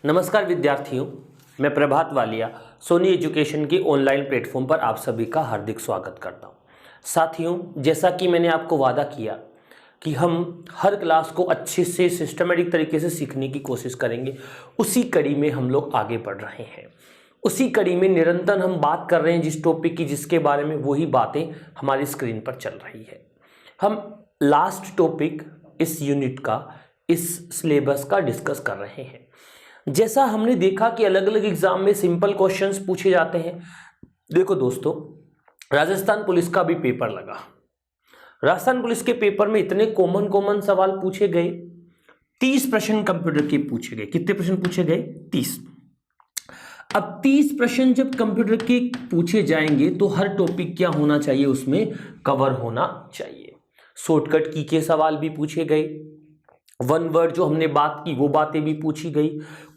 नमस्कार विद्यार्थियों, मैं प्रभात वालिया सोनी एजुकेशन के ऑनलाइन प्लेटफॉर्म पर आप सभी का हार्दिक स्वागत करता हूं। साथियों, जैसा कि मैंने आपको वादा किया कि हम हर क्लास को अच्छे से सिस्टमेटिक तरीके से सीखने की कोशिश करेंगे, उसी कड़ी में हम लोग आगे बढ़ रहे हैं। उसी कड़ी में निरंतर हम बात कर रहे हैं जिस टॉपिक की, जिसके बारे में वही बातें हमारी स्क्रीन पर चल रही है। हम लास्ट टॉपिक इस यूनिट का, इस सिलेबस का डिस्कस कर रहे हैं। जैसा हमने देखा कि अलग अलग एग्जाम में सिंपल क्वेश्चंस पूछे जाते हैं। देखो दोस्तों, राजस्थान पुलिस का भी पेपर लगा। राजस्थान पुलिस के पेपर में इतने कॉमन सवाल पूछे गए, 30 प्रश्न कंप्यूटर के पूछे गए। कितने प्रश्न पूछे गए? 30। अब 30 प्रश्न जब कंप्यूटर के पूछे जाएंगे तो हर टॉपिक क्या होना चाहिए, उसमें कवर होना चाहिए। शॉर्टकट की के सवाल भी पूछे गए, वन वर्ड जो हमने बात की वो बातें भी पूछी गई।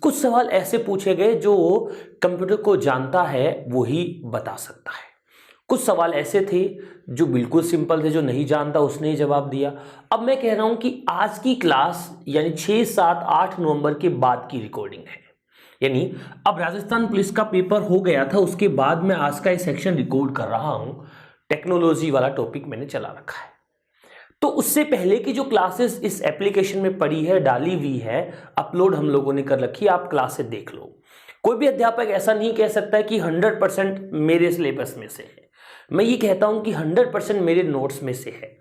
कुछ सवाल ऐसे पूछे गए जो कंप्यूटर को जानता है वो ही बता सकता है। कुछ सवाल ऐसे थे जो बिल्कुल सिंपल थे, जो नहीं जानता उसने ही जवाब दिया। अब मैं कह रहा हूं कि आज की क्लास यानी 6, 7, 8 नवंबर के बाद की रिकॉर्डिंग है। यानी अब राजस्थान पुलिस का पेपर हो गया था, उसके बाद मैं आज का ये सेक्शन रिकॉर्ड कर रहा हूं। टेक्नोलॉजी वाला टॉपिक मैंने चला रखा है। तो उससे पहले की जो क्लासेस इस एप्लीकेशन में पड़ी है, डाली हुई है, अपलोड हम लोगों ने कर रखी है, आप क्लासेस देख लो। कोई भी अध्यापक ऐसा नहीं कह सकता है कि 100% मेरे सिलेबस में से है। मैं ये कहता हूं कि 100% मेरे नोट्स में से है।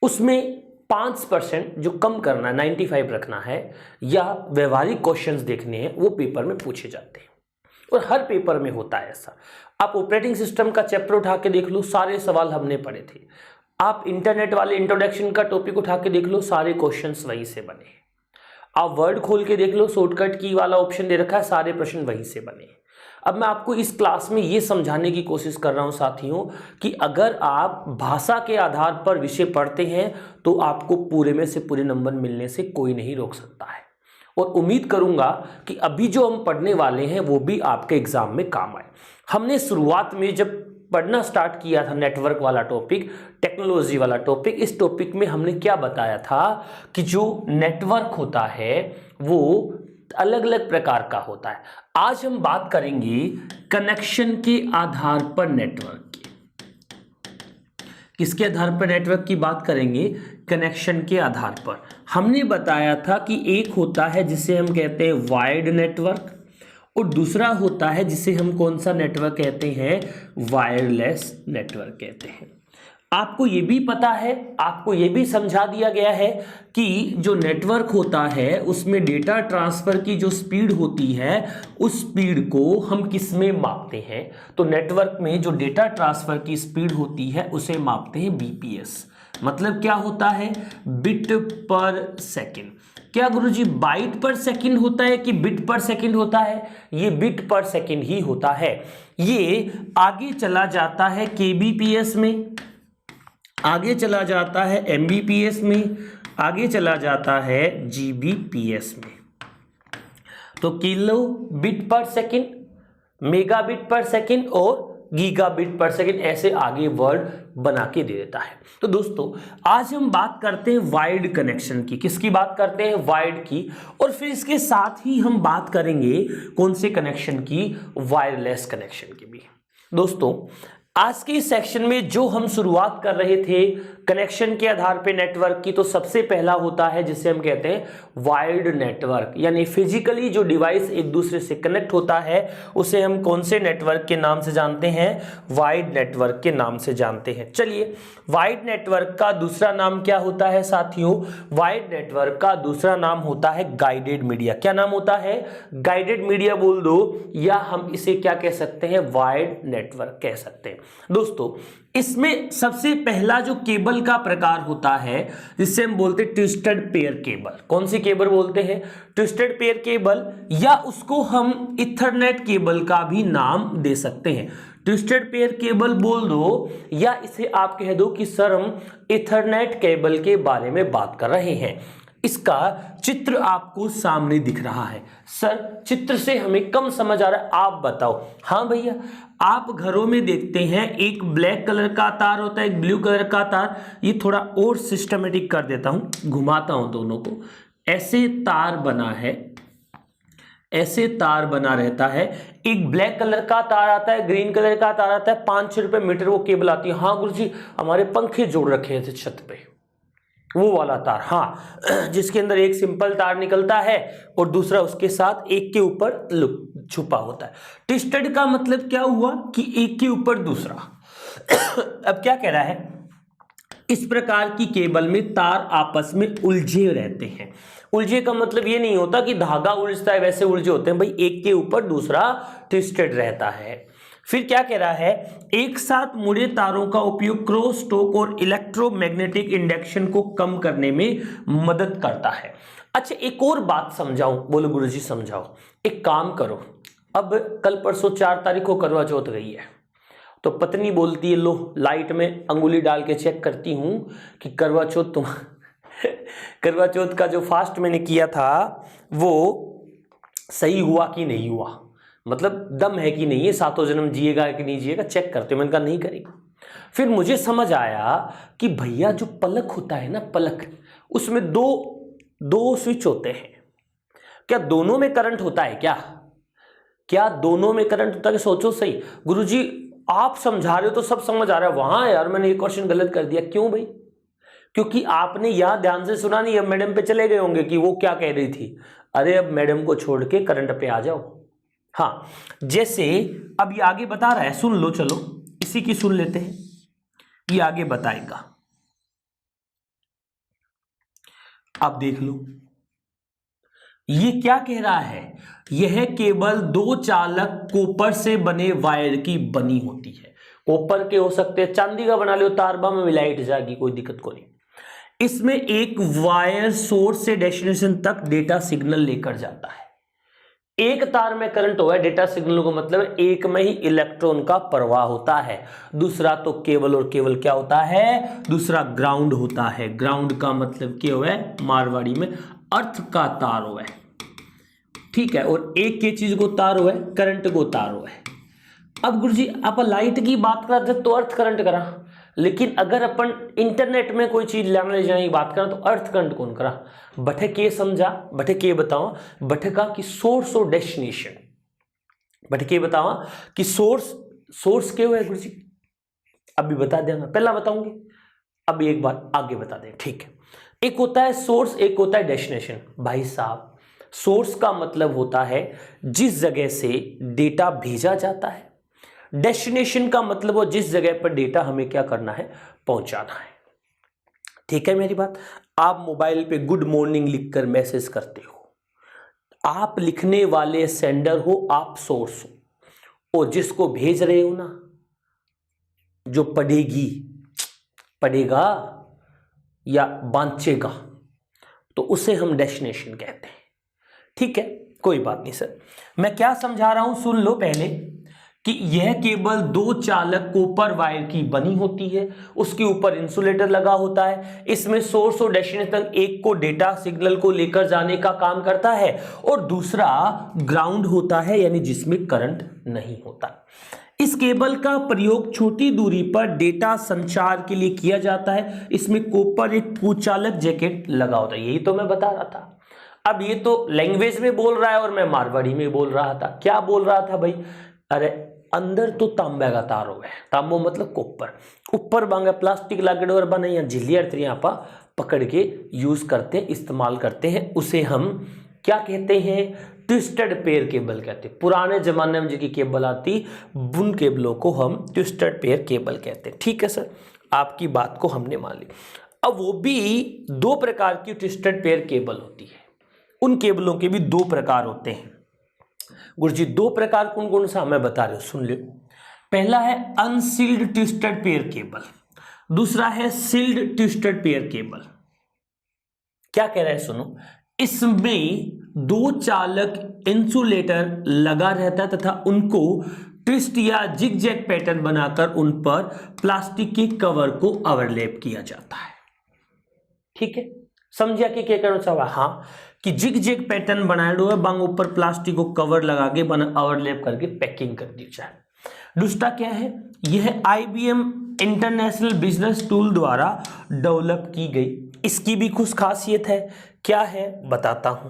उसमें 5% जो कम करना है, 95 रखना है, या व्यवहारिक क्वेश्चंस देखने हैं, वो पेपर में पूछे जाते हैं। और हर पेपर में होता है ऐसा। आप ऑपरेटिंग सिस्टम का चैप्टर उठा के देख लो, सारे सवाल हमने पढ़े थे। आप इंटरनेट वाले इंट्रोडक्शन का टॉपिक उठा के देख लो, सारे क्वेश्चंस वहीं से बने हैं। आप वर्ड खोल के देख लो, शॉर्टकट की वाला ऑप्शन दे रखा है, सारे प्रश्न वहीं से बने हैं। अब मैं आपको इस क्लास में ये समझाने की कोशिश कर रहा हूं साथियों कि अगर आप भाषा के आधार पर विषय पढ़ते हैं तो आपको पूरे में से पूरे नंबर मिलने से कोई नहीं रोक सकता है। और उम्मीद करूंगा कि अभी जो हम पढ़ने वाले हैं वो भी आपके एग्जाम में काम आए। हमने शुरुआत में जब पढ़ना स्टार्ट किया था नेटवर्क वाला टॉपिक, टेक्नोलॉजी वाला टॉपिक, इस टॉपिक में हमने क्या बताया था कि जो नेटवर्क होता है वो अलग अलग प्रकार का होता है। आज हम बात करेंगे कनेक्शन के आधार पर नेटवर्क की। किसके आधार पर नेटवर्क की बात करेंगे? कनेक्शन के आधार पर। हमने बताया था कि एक होता है जिसे हम कहते हैं वायर्ड नेटवर्क, और दूसरा होता है जिसे हम कौन सा नेटवर्क कहते हैं? वायरलेस नेटवर्क कहते हैं। आपको ये भी पता है, आपको ये भी समझा दिया गया है कि जो नेटवर्क होता है उसमें डेटा ट्रांसफर की जो स्पीड होती है उस स्पीड को हम किस में मापते हैं? तो नेटवर्क में जो डेटा ट्रांसफर की स्पीड होती है उसे मापते हैं बीपीएस। मतलब क्या होता है? बिट पर सेकेंड। क्या गुरुजी बाइट पर सेकंड होता है कि बिट पर सेकंड होता है? ये बिट पर सेकंड ही होता है। ये आगे चला जाता है केबीपीएस में, आगे चला जाता है एमबीपीएस में, आगे चला जाता है जीबीपीएस में। तो किलो बिट पर सेकंड, मेगाबिट पर सेकंड और गीगाबिट पर सेकंड, ऐसे आगे वर्ड बना के दे देता है। तो दोस्तों, आज हम बात करते हैं वायर्ड कनेक्शन की। किसकी बात करते हैं? वायर्ड की। और फिर इसके साथ ही हम बात करेंगे कौन से कनेक्शन की? वायरलेस कनेक्शन की भी। दोस्तों, आज के इस सेक्शन में जो हम शुरुआत कर रहे थे कनेक्शन के आधार पे नेटवर्क की, तो सबसे पहला होता है जिसे हम कहते हैं वायर्ड नेटवर्क। यानी फिजिकली जो डिवाइस एक दूसरे से कनेक्ट होता है उसे हम कौन से नेटवर्क के नाम से जानते हैं? वायर्ड नेटवर्क के नाम से जानते हैं। चलिए, वायर्ड नेटवर्क का दूसरा नाम क्या होता है साथियों? वायर्ड नेटवर्क का दूसरा नाम होता है गाइडेड मीडिया। क्या नाम होता है? गाइडेड मीडिया बोल दो, या हम इसे क्या कह सकते हैं? वायर्ड नेटवर्क कह सकते हैं। दोस्तों, इसमें सबसे पहला जो केबल का प्रकार होता है जिससे हम बोलते हैं ट्विस्टेड पेयर केबल। कौन सी केबल बोलते हैं? ट्विस्टेड पेयर केबल, या उसको हम इथरनेट केबल का भी नाम दे सकते हैं। ट्विस्टेड पेयर केबल बोल दो, या इसे आप कह दो कि सर हम इथरनेट केबल के बारे में बात कर रहे हैं। इसका चित्र आपको सामने दिख रहा है। सर, चित्र से हमें कम समझ आ रहा है, आप बताओ। हाँ भैया, आप घरों में देखते हैं एक ब्लैक कलर का तार होता है, एक ब्लू कलर का तार। ये थोड़ा और सिस्टमेटिक कर देता हूं, घुमाता हूं दोनों को। ऐसे तार बना है, ऐसे तार बना रहता है। एक ब्लैक कलर का तार आता है, ग्रीन कलर का तार आता है, 5-6 रुपए मीटर वो केबल आती है। हाँ गुरुजी, हमारे पंखे जोड़ रखे थे छत पे, वो वाला तार, हाँ, जिसके अंदर एक सिंपल तार निकलता है और दूसरा उसके साथ एक के ऊपर छुपा होता है। ट्विस्टेड का मतलब क्या हुआ कि एक के ऊपर दूसरा। अब क्या कह रहा है, इस प्रकार की केबल में तार आपस में उलझे रहते हैं। उलझे का मतलब ये नहीं होता कि धागा उलझता है, वैसे उलझे होते हैं भाई, एक के ऊपर दूसरा ट्विस्टेड रहता है। फिर क्या कह रहा है, एक साथ मुड़े तारों का उपयोग क्रॉस टॉक और इलेक्ट्रोमैग्नेटिक इंडक्शन को कम करने में मदद करता है। अच्छा, एक और बात समझाऊं? बोलो गुरुजी समझाओ। एक काम करो, अब कल परसों 4 तारीख को करवा चौथ गई है, तो पत्नी बोलती है लो लाइट में अंगुली डाल के चेक करती हूं कि करवा चौथ तुम करवा चौथ का जो फास्ट मैंने किया था वो सही हुआ कि नहीं हुआ, मतलब दम है कि नहीं है, 7 जन्म जिएगा कि नहीं जिएगा, चेक करते हो। मैंने कहा नहीं करेगा। फिर मुझे समझ आया कि भैया जो पलक होता है ना, पलक, उसमें दो स्विच होते हैं। क्या दोनों में करंट होता है? क्या दोनों में करंट होता है? सोचो सही। गुरुजी आप समझा रहे हो तो सब समझ आ रहा है, वहां यार मैंने एक क्वेश्चन गलत कर दिया। क्यों भाई? क्योंकि आपने यहां ध्यान से सुना नहीं। अब मैडम पे चले गए होंगे कि वो क्या कह रही थी। अरे अब मैडम को छोड़ के करंट पे आ जाओ। हाँ, जैसे अब ये आगे बता रहा है, सुन लो, चलो इसी की सुन लेते हैं, ये आगे बताएगा, आप देख लो। ये क्या कह रहा है, यह केबल 2 चालक कॉपर से बने वायर की बनी होती है। कॉपर के हो सकते हैं, चांदी का बना लो, तारबा में लाइट जाएगी, कोई दिक्कत को नहीं। इसमें एक वायर सोर्स से डेस्टिनेशन तक डेटा सिग्नल लेकर जाता है। एक तार में करंट हुआ है, डेटा सिग्नल को मतलब एक में ही इलेक्ट्रॉन का प्रवाह होता है। दूसरा तो केबल, और केबल क्या होता है, दूसरा ग्राउंड होता है। ग्राउंड का मतलब क्या हुआ है, मारवाड़ी में अर्थ का तार हुआ है, ठीक है। और एक के चीज को तार हुआ है, करंट को तार हुआ है। अब गुरुजी आप लाइट की बात करते तो अर्थ करंट करा, लेकिन अगर अपन इंटरनेट में कोई चीज ले जाने की बात करें तो अर्थ करंट कौन करा? बटे के समझा, बटे के बताओ, बटे का कि सोर्स और डेस्टिनेशन, बटे के बताओ कि सोर्स के हुआ है गुरुजी, अभी बता देना, पहला बताऊंगी, अभी एक बार आगे बता दें, ठीक है। एक होता है सोर्स, एक होता है डेस्टिनेशन। भाई साहब, सोर्स का मतलब होता है जिस जगह से डेटा भेजा जाता है। डेस्टिनेशन का मतलब वो जिस जगह पर डेटा हमें क्या करना है, पहुंचाना है। ठीक है मेरी बात? आप मोबाइल पे गुड मॉर्निंग लिखकर मैसेज करते हो, आप लिखने वाले सेंडर हो, आप सोर्स हो, और जिसको भेज रहे हो ना, जो पढ़ेगा या बांचेगा, तो उसे हम डेस्टिनेशन कहते हैं। ठीक है, कोई बात नहीं सर। मैं क्या समझा रहा हूं, सुन लो पहले, कि यह केबल 2 चालक कॉपर वायर की बनी होती है, उसके ऊपर इंसुलेटर लगा होता है। इसमें सोर्स और डेस्टिनेशन तक एक को डेटा सिग्नल को लेकर जाने का काम करता है, और दूसरा ग्राउंड होता है, यानी जिसमें करंट नहीं होता। इस केबल का प्रयोग छोटी दूरी पर डेटा संचार के लिए किया जाता है। इसमें कॉपर एक कुचालक जैकेट लगा होता है, यही तो मैं बता रहा था। अब ये तो लैंग्वेज में बोल रहा है और मैं मारवाड़ी में बोल रहा था। क्या बोल रहा था भाई? अरे अंदर तो तांबे का तार हो है, तांबो मतलब कॉपर, ऊपर बांगा प्लास्टिक लागड़ और बना या झिल्लियां त्रियां पा पकड़ के यूज करते हैं, इस्तेमाल करते हैं। उसे हम क्या कहते हैं? ट्विस्टेड पेयर केबल कहते हैं। पुराने जमाने में जिनकी केबल आती, उन केबलों को हम ट्विस्टेड पेयर केबल कहते हैं। ठीक है सर, आपकी बात को हमने मान ली। अब वो भी 2 प्रकार की ट्विस्टेड पेयर केबल होती है। उन केबलों के भी 2 प्रकार होते हैं गुरुजी। 2 प्रकार कौन कौन सा मैं बता रहा हूं, सुन लो। पहला है अनसील्ड ट्विस्टेड पेयर केबल, दूसरा है सील्ड ट्विस्टेड पेयर केबल। क्या कह रहा है सुनो, इसमें 2 चालक इंसुलेटर लगा रहता है तथा उनको ट्विस्ट या जिगजैग पैटर्न बनाकर उन पर प्लास्टिक के कवर को ओवरलैप किया जाता है। ठीक है, समझिया कि क्या करना चाह? हाँ, कि जिगजैग पैटर्न बनाया हुआ है, बांग ऊपर प्लास्टिक को कवर लगा के बना ओवरलैप करके पैकिंग कर दी जाए। दूसरा क्या है, यह IBM इंटरनेशनल बिजनेस टूल द्वारा डेवलप की गई। इसकी भी कुछ खासियत है, क्या है बताता हूं।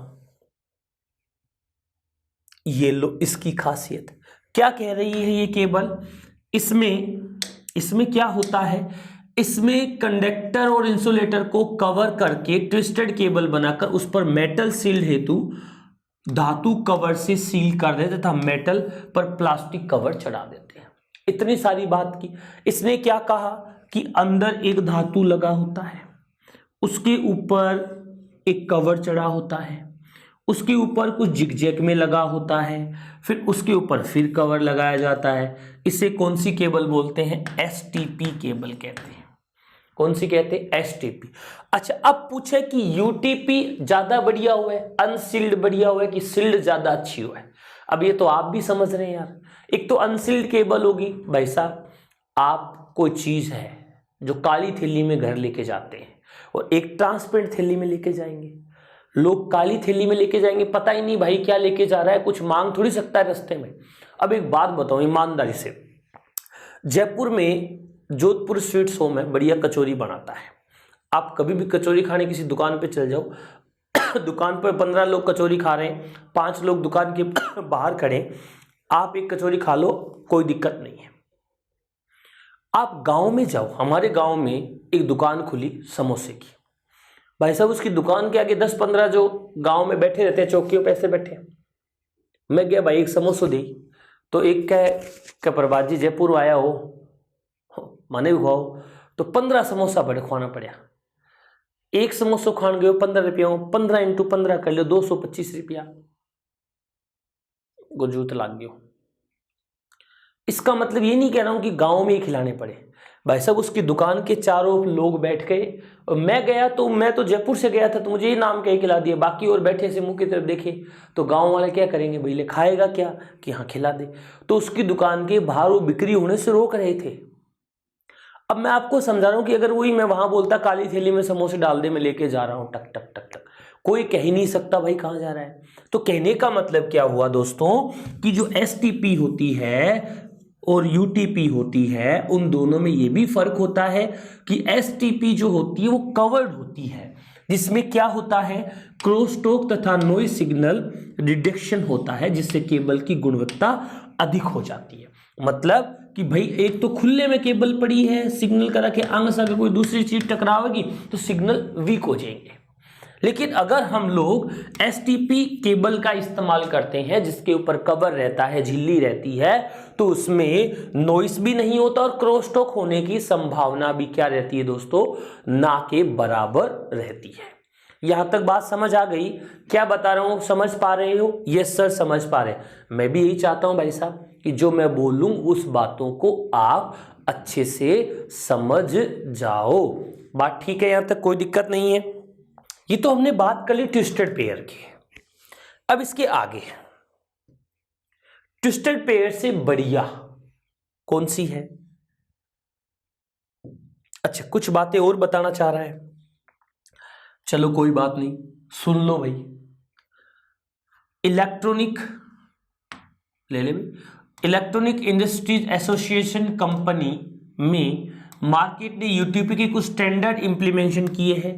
ये लो इसकी खासियत। क्या कह रही है ये केबल, इसमें क्या होता है, इसमें कंडक्टर और इंसुलेटर को कवर करके ट्विस्टेड केबल बनाकर उस पर मेटल सील्ड हेतु धातु कवर से सील कर देते तथा मेटल पर प्लास्टिक कवर चढ़ा देते हैं। इतनी सारी बात की। इसने क्या कहा कि अंदर एक धातु लगा होता है, उसके ऊपर एक कवर चढ़ा होता है, उसके ऊपर कुछ जिगजैग में लगा होता है, फिर उसके ऊपर फिर कवर लगाया जाता है। इसे कौन सी केबल बोलते हैं, एसटीपी केबल कहते हैं। कौन सी कहते हैं, एसटीपी। अच्छा, अब पूछे कि यूटीपी ज्यादा बढ़िया हुआ है, अनसील्ड बढ़िया हुआ है कि सील्ड ज्यादा अच्छी हुआ है। अब ये तो आप भी समझ रहे हैं यार। एक तो अनसील्ड केबल होगी, भाई साहब आप कोई चीज है जो काली थैली में घर लेके जाते हैं और एक ट्रांसपेरेंट थैली में लेके जाएंगे। लोग काली थैली में लेके जाएंगे, पता ही नहीं भाई क्या लेके जा रहा है, कुछ मांग थोड़ी सकता है रास्ते में। अब एक बात बताऊं ईमानदारी से, जयपुर में जोधपुर स्वीट्स होम है, बढ़िया कचौरी बनाता है। आप कभी भी कचौरी खाने किसी दुकान पे चल जाओ दुकान पर 15 लोग कचौरी खा रहे हैं, 5 लोग दुकान के बाहर खड़े, आप एक कचौरी खा लो, कोई दिक्कत नहीं है। आप गांव में जाओ, हमारे गांव में एक दुकान खुली समोसे की, भाई साहब उसकी दुकान के आगे 10-15 जो गांव में बैठे रहते हैं चौकियों पे ऐसे बैठे। मैं गया भाई एक समोसा दे, तो एक क्या प्रभात जी जयपुर आया हो माने भी खाओ, तो 15 समोसा बड़े खाना पड़ा। एक समोसा खान गए 15 रुपया, 15 × 15 कर लो 225 रुपया गुजूत लाग गयो। इसका मतलब ये नहीं कह रहा हूं कि गांव में ही खिलाने पड़े, भाई साहब उसकी दुकान के चारों लोग बैठ गए। मैं गया तो मैं तो जयपुर से गया था, तो मुझे ये नाम कह खिला दिया, बाकी और बैठे से मुंह की तरफ देखे तो गांव वाले क्या करेंगे, भैया खाएगा क्या कि हाँ खिला दे। तो उसकी दुकान के बाहर वो बिक्री होने से रोक रहे थे। अब मैं आपको समझा रहा हूं कि अगर वही मैं वहां बोलता काली थैली में समोसे डाल दे, मैं लेके जा रहा हूं टक टक टक टक, कोई कह ही नहीं सकता भाई कहां जा रहा है। तो कहने का मतलब क्या हुआ दोस्तों कि जो एसटीपी होती है और यूटीपी होती है, उन दोनों में ये भी फर्क होता है कि एसटीपी जो होती है वो कवर्ड होती है, जिसमें क्या होता है क्रॉसटॉक तथा नॉइज सिग्नल रिडक्शन होता है, जिससे केबल की गुणवत्ता अधिक हो जाती है। मतलब कि भाई एक तो खुले में केबल पड़ी है, सिग्नल करा के आगे से कोई दूसरी चीज टकरावेगी तो सिग्नल वीक हो जाएंगे। लेकिन अगर हम लोग एसटीपी केबल का इस्तेमाल करते हैं जिसके ऊपर कवर रहता है, झिल्ली रहती है, तो उसमें नॉइस भी नहीं होता और क्रॉसटॉक होने की संभावना भी क्या रहती है दोस्तों, ना के बराबर रहती है। यहां तक बात समझ आ गई? क्या बता रहा हूं समझ पा रहे हो? यस सर समझ पा रहे। मैं भी यही चाहता हूं भाई साहब कि जो मैं बोलूं उस बातों को आप अच्छे से समझ जाओ। बात ठीक है, यहां तक कोई दिक्कत नहीं है। ये तो हमने बात कर ली ट्विस्टेड पेयर की। अब इसके आगे ट्विस्टेड पेयर से बढ़िया कौन सी है? अच्छा कुछ बातें और बताना चाह रहा है, चलो कोई बात नहीं, सुन लो भाई। इलेक्ट्रॉनिक ले ले भाई, इलेक्ट्रॉनिक इंडस्ट्रीज एसोसिएशन कंपनी में मार्केट ने यूटीपी के कुछ स्टैंडर्ड इंप्लीमेंटेशन किए हैं।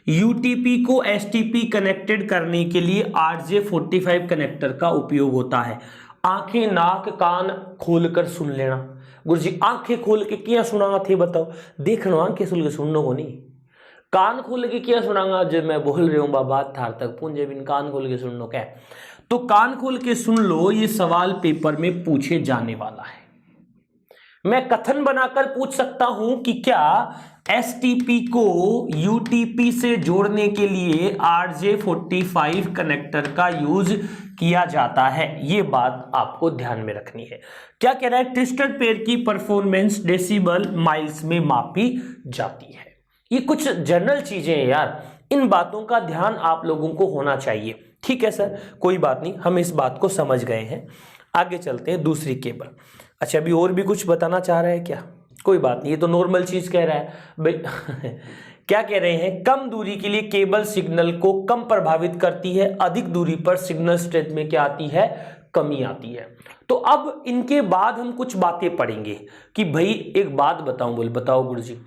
यूटीपी को एसटीपी कनेक्टेड करने के लिए RJ45 कनेक्टर का उपयोग होता है। आंखें नाक कान खोलकर सुन लेना। गुरुजी आंखें खोल के क्या सुनागा थे बताओ? देखना आंखें खोल के सुनने को नहीं, कान खोल के क्या सुनागा? जब मैं बोल रही हूँ बाबा थार तक पूंजे बिन कान खोल के सुन लो क्या, तो कान खोल के सुन लो। ये सवाल पेपर में पूछे जाने वाला है। मैं कथन बनाकर पूछ सकता हूं कि क्या एसटीपी को यूटीपी से जोड़ने के लिए RJ45 कनेक्टर का यूज किया जाता है। ये बात आपको ध्यान में रखनी है। क्या कह रहा है? ट्विस्टेड पेयर की परफॉर्मेंस डेसिबल माइल्स में मापी जाती है। ये कुछ जनरल चीजें हैं यार, इन बातों का ध्यान आप लोगों को होना चाहिए। ठीक है सर कोई बात नहीं, हम इस बात को समझ गए हैं। आगे चलते हैं दूसरी केबल। अच्छा अभी और भी कुछ बताना चाह रहा है क्या? कोई बात नहीं, ये तो नॉर्मल चीज कह रहा है भाई क्या कह रहे हैं? कम दूरी के लिए केबल सिग्नल को कम प्रभावित करती है, अधिक दूरी पर सिग्नल स्ट्रेंथ में क्या आती है? कमी आती है। तो अब इनके बाद हम कुछ बातें पढ़ेंगे कि भाई एक बात बताऊं, बोल बताओ गुरुजी,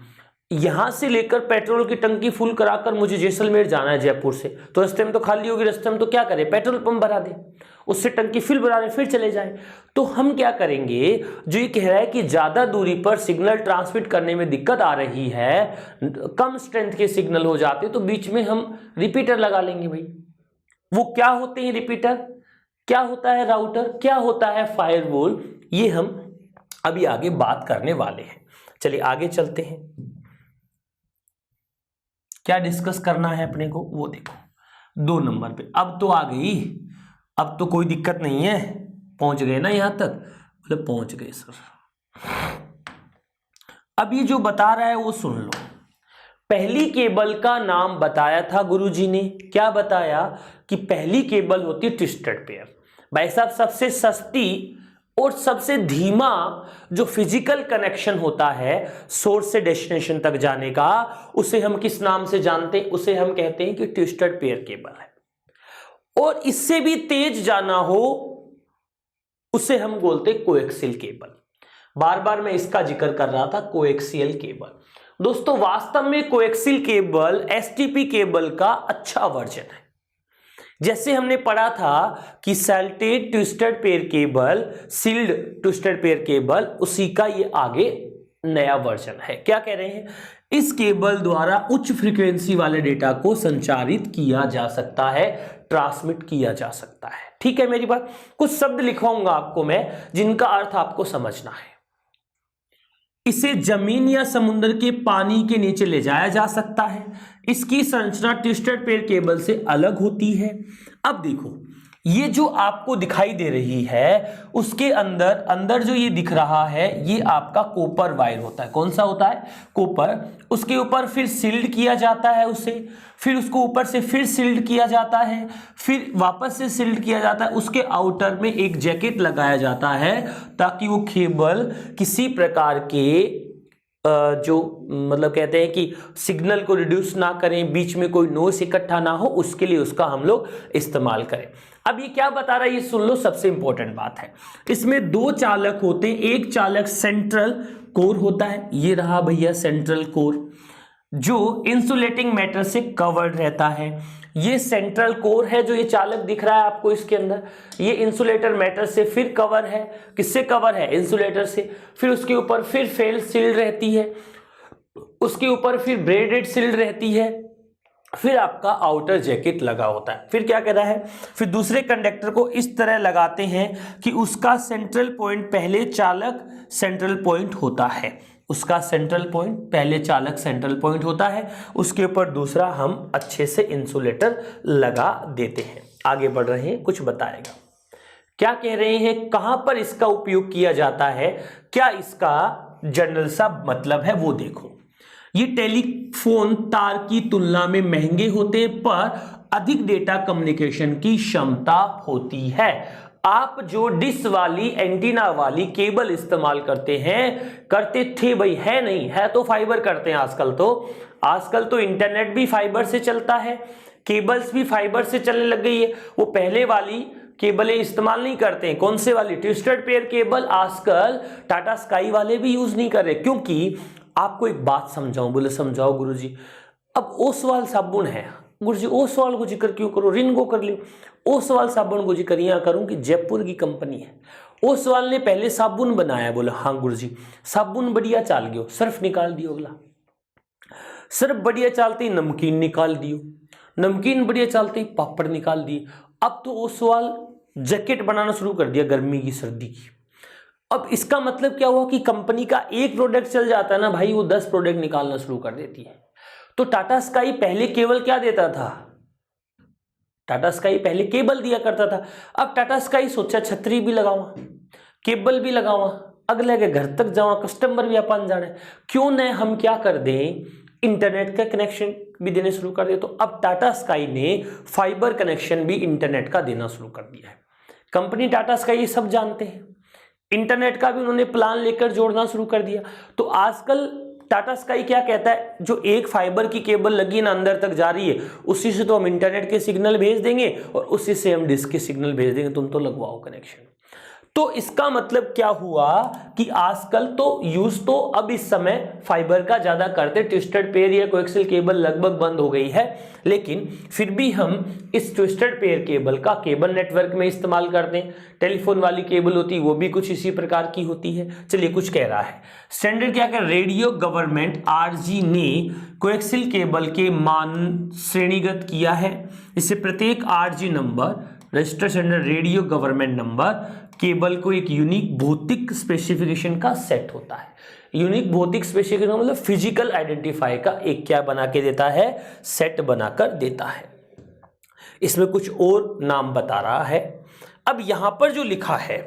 यहां से लेकर पेट्रोल की टंकी फुल कराकर मुझे जैसलमेर जाना है जयपुर से, तो रास्ते में तो खाली होगी, रास्ते में तो क्या करें, पेट्रोल पंप भरा दे, उससे टंकी फिल भरा दे, फिर चले जाएं। तो हम क्या करेंगे, जो ये कह रहा है कि ज्यादा दूरी पर सिग्नल ट्रांसमिट करने में दिक्कत आ रही है, कम स्ट्रेंथ के सिग्नल हो जाते, तो बीच में हम रिपीटर लगा लेंगे भाई। वो क्या होते हैं रिपीटर, क्या होता है राउटर, क्या होता है फायरवॉल, ये हम अभी आगे बात करने वाले हैं। चलिए आगे चलते हैं, क्या डिस्कस करना है अपने को वो देखो। 2 नंबर पे अब तो आ गई, अब तो कोई दिक्कत नहीं है, पहुंच गए ना यहां तक, बोले पहुंच गए सर। अब ये जो बता रहा है वो सुन लो। पहली केबल का नाम बताया था गुरुजी ने, क्या बताया कि पहली केबल होती है ट्विस्टेड पेयर। भाई साहब सबसे सस्ती और सबसे धीमा जो फिजिकल कनेक्शन होता है सोर्स से डेस्टिनेशन तक जाने का, उसे हम किस नाम से जानते हैं, उसे हम कहते हैं कि ट्विस्टेड पेयर केबल है। और इससे भी तेज जाना हो उसे हम बोलते हैं कोएक्सियल केबल। बार बार मैं इसका जिक्र कर रहा था, कोएक्सियल केबल। दोस्तों वास्तव में कोएक्सियल केबल एसटीपी केबल का अच्छा वर्जन है। जैसे हमने पढ़ा था कि shielded twisted pair cable, sealed twisted pair cable, उसी का ये आगे नया वर्जन है। क्या कह रहे हैं, इस केबल द्वारा उच्च फ्रीक्वेंसी वाले डेटा को संचारित किया जा सकता है, ट्रांसमिट किया जा सकता है। ठीक है मेरी बात, कुछ शब्द लिखवाऊंगा आपको मैं जिनका अर्थ आपको समझना है। इसे जमीन या समुद्र के पानी के नीचे ले जाया जा सकता है। इसकी संरचना ट्विस्टेड पेयर केबल से अलग होती है। अब देखो ये जो आपको दिखाई दे रही है उसके अंदर जो ये दिख रहा है ये आपका कॉपर वायर होता है। कौन सा होता है, कॉपर। उसके ऊपर फिर सील्ड किया जाता है उसे, फिर उसको ऊपर से फिर सील्ड किया जाता है, फिर वापस से सील्ड किया जाता है। उसके आउटर में एक जैकेट लगाया जाता है ताकि वो केबल किसी प्रकार के जो मतलब कहते हैं कि सिग्नल को रिड्यूस ना करें, बीच में कोई नॉइस इकट्ठा ना हो, उसके लिए उसका हम लोग इस्तेमाल करें। अब ये क्या बता रहा है ये सुन लो, सबसे इंपॉर्टेंट बात है। इसमें 2 चालक होते हैं, एक चालक सेंट्रल कोर होता है, ये रहा भैया सेंट्रल कोर, जो इंसुलेटिंग मैटर से कवर्ड रहता है। ये सेंट्रल कोर है जो ये चालक दिख रहा है आपको इसके अंदर, ये इंसुलेटर मैटर से फिर कवर है, किससे कवर है, इंसुलेटर से। फिर उसके ऊपर फिर फेल सील्ड रहती है, उसके ऊपर फिर ब्रेडेड सील्ड रहती है, फिर आपका आउटर जैकेट लगा होता है। फिर क्या कह रहा है, फिर दूसरे कंडक्टर को इस तरह लगाते हैं कि उसका सेंट्रल पॉइंट पहले चालक सेंट्रल पॉइंट होता है, उसका सेंट्रल पॉइंट पहले चालक सेंट्रल पॉइंट होता है, उसके ऊपर दूसरा हम अच्छे से इंसुलेटर लगा देते हैं। आगे बढ़ रहे हैं, कुछ बताएगा। क्या कह रहे हैं, कहां पर इसका उपयोग किया जाता है, क्या इसका जनरल सा मतलब है वो देखो। ये टेलीफोन तार की तुलना में महंगे होते पर अधिक डेटा कम्युनिकेशन की क्षमता होती है। आप जो डिश वाली एंटीना वाली केबल इस्तेमाल करते हैं, करते थे भाई, है नहीं है तो फाइबर करते हैं आजकल तो इंटरनेट भी फाइबर से चलता है, केबल्स भी फाइबर से चलने लग गई है। वो पहले वाली केबलें इस्तेमाल नहीं करते हैं, कौन से वाली, ट्विस्टेड पेयर केबल आजकल टाटा स्काई वाले भी यूज नहीं कर रहे। क्योंकि आपको एक बात समझाऊं, बोले समझाओ गुरुजी। अब ओसवाल साबुन है, गुरुजी ओसवाल को जिक्र क्यों करो, रिन को कर लियो। ओसवाल साबुन को जिक्र यहाँ करूं कि जयपुर की कंपनी है, ओसवाल ने पहले साबुन बनाया। बोला हाँ गुरुजी, साबुन बढ़िया चाल गयो, सर्फ निकाल दियो, अगला सर्फ बढ़िया चलती नमकीन निकाल दियो, नमकीन बढ़िया चलती पापड़ निकाल दिए। अब तो ओसवाल जैकेट बनाना शुरू कर दिया गर्मी की सर्दी की। अब इसका मतलब क्या हुआ कि कंपनी का एक प्रोडक्ट चल जाता है ना भाई, वो 10 प्रोडक्ट निकालना शुरू कर देती है। तो टाटा स्काई पहले केवल क्या देता था, टाटा स्काई पहले केबल दिया करता था। अब टाटा स्काई सोचा छतरी भी लगावा, केबल भी लगावा, अगले के घर तक जावा, कस्टमर भी अपन जाने, क्यों न हम क्या कर दें, इंटरनेट का कनेक्शन भी देने शुरू कर दिया। तो अब टाटा स्काई ने फाइबर कनेक्शन भी इंटरनेट का देना शुरू कर दिया है। कंपनी टाटा स्काई ये सब जानते हैं, इंटरनेट का भी उन्होंने प्लान लेकर जोड़ना शुरू कर दिया। तो आजकल टाटा स्काई क्या कहता है, जो एक फाइबर की केबल लगी ना अंदर तक जा रही है, उसी से तो हम इंटरनेट के सिग्नल भेज देंगे और उसी से हम डिश के सिग्नल भेज देंगे, तुम तो लगवाओ कनेक्शन। तो इसका मतलब क्या हुआ कि आजकल तो यूज तो अब इस समय फाइबर का ज्यादा करते, ट्विस्टेड पेयर या कोएक्सियल केबल लगभग बंद हो गई है, लेकिन फिर भी हम इस ट्विस्टेड पेयर केबल का केबल नेटवर्क में इस्तेमाल करते हैं। टेलीफोन वाली केबल होती है वो भी कुछ इसी प्रकार की होती है। चलिए कुछ कह रहा है, स्टैंडर्ड क्या कर, रेडियो गवर्नमेंट आरजी ने कोएक्सियल केबल के मान श्रेणीगत किया है। इससे प्रत्येक RG number, register standard radio government number, cable को एक यूनिक भौतिक स्पेसिफिकेशन का सेट होता है। यूनिक भौतिक स्पेसिफिकेशन मतलब फिजिकल आइडेंटिफाई का एक क्या बना के देता है, सेट बनाकर देता है। इसमें कुछ और नाम बता रहा है। अब यहां पर जो लिखा है,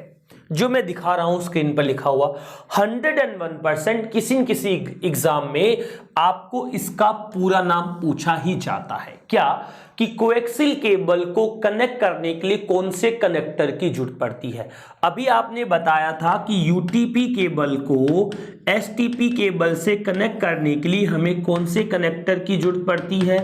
जो मैं दिखा रहा हूं स्क्रीन पर लिखा हुआ 101% किसी न किसी एग्जाम में आपको इसका पूरा नाम पूछा ही जाता है। क्या कि कोएक्सियल केबल को कनेक्ट करने के लिए कौन से कनेक्टर की जरूरत पड़ती है। अभी आपने बताया था कि यूटीपी केबल को एसटीपी केबल से कनेक्ट करने के लिए हमें कौन से कनेक्टर की जरूरत पड़ती है,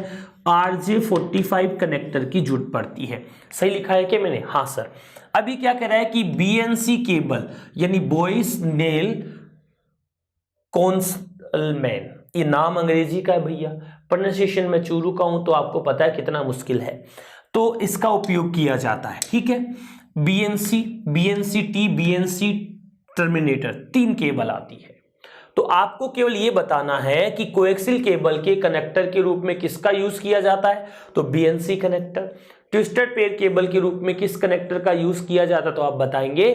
RJ45 कनेक्टर की जरूरत पड़ती है। सही लिखा है क्या मैंने? हाँ सर। अभी क्या कह रहा है कि बीएनसी केबल यानी बॉयज नेल कॉन्सलमैन, ये नाम अंग्रेजी का है भैया, प्रोनाउंसिएशन में चूरू का हूं तो आपको पता है कितना मुश्किल है, तो इसका उपयोग किया जाता है। ठीक है, बीएनसी, बीएनसीटी, बीएनसी टर्मिनेटर, 3 केबल आती है। तो आपको केवल ये बताना है कि कोएक्सियल केबल के कनेक्टर के रूप में किसका यूज किया जाता है, तो BNC connector. Twisted pair cable के रूप में किस कनेक्टर का यूज किया जाता है, तो आप बताएंगे